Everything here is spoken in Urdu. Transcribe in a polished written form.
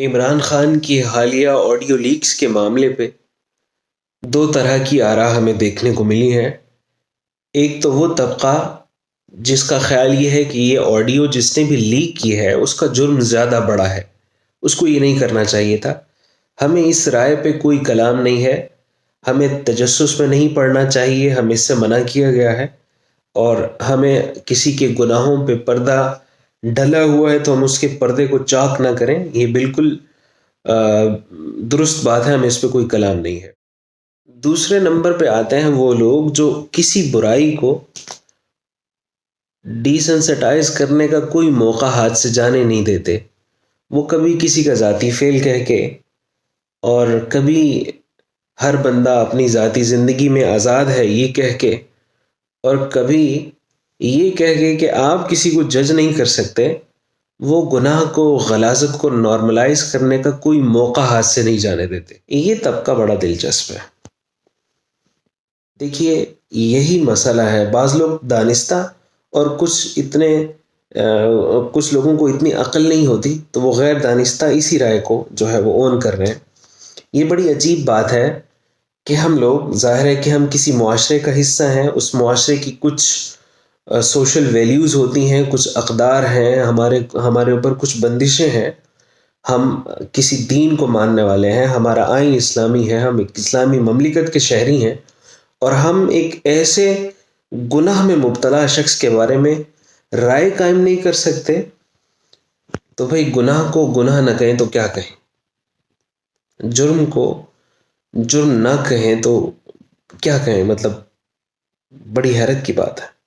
عمران خان کی حالیہ آڈیو لیکس کے معاملے پہ دو طرح کی آراء ہمیں دیکھنے کو ملی ہیں۔ ایک تو وہ طبقہ جس کا خیال یہ ہے کہ یہ آڈیو جس نے بھی لیک کی ہے اس کا جرم زیادہ بڑا ہے، اس کو یہ نہیں کرنا چاہیے تھا۔ ہمیں اس رائے پہ کوئی کلام نہیں ہے، ہمیں تجسس میں نہیں پڑھنا چاہیے، ہمیں اس سے منع کیا گیا ہے، اور ہمیں کسی کے گناہوں پہ پردہ ڈلا ہوا ہے تو ہم اس کے پردے کو چاک نہ کریں، یہ بالکل درست بات ہے، ہمیں اس پہ کوئی کلام نہیں ہے۔ دوسرے نمبر پہ آتے ہیں وہ لوگ جو کسی برائی کو ڈیسنسٹائز کرنے کا کوئی موقع ہاتھ سے جانے نہیں دیتے۔ وہ کبھی کسی کا ذاتی فعل کہہ کے، اور کبھی ہر بندہ اپنی ذاتی زندگی میں آزاد ہے یہ کہہ کے، اور کبھی یہ کہہ کے کہ آپ کسی کو جج نہیں کر سکتے، وہ گناہ کو، غلاظت کو نارملائز کرنے کا کوئی موقع ہاتھ سے نہیں جانے دیتے۔ یہ طبقہ بڑا دلچسپ ہے۔ دیکھیے یہی مسئلہ ہے، بعض لوگ دانستہ، اور کچھ لوگوں کو اتنی عقل نہیں ہوتی تو وہ غیر دانستہ اسی رائے کو جو ہے وہ اون کر رہے ہیں۔ یہ بڑی عجیب بات ہے کہ ہم لوگ، ظاہر ہے کہ ہم کسی معاشرے کا حصہ ہیں، اس معاشرے کی کچھ سوشل ویلیوز ہوتی ہیں، کچھ اقدار ہیں، ہمارے اوپر کچھ بندشیں ہیں، ہم کسی دین کو ماننے والے ہیں، ہمارا آئین اسلامی ہے، ہم ایک اسلامی مملکت کے شہری ہیں، اور ہم ایک ایسے گناہ میں مبتلا شخص کے بارے میں رائے قائم نہیں کر سکتے، تو بھئی گناہ کو گناہ نہ کہیں تو کیا کہیں، جرم کو جرم نہ کہیں تو کیا کہیں، مطلب بڑی حیرت کی بات ہے۔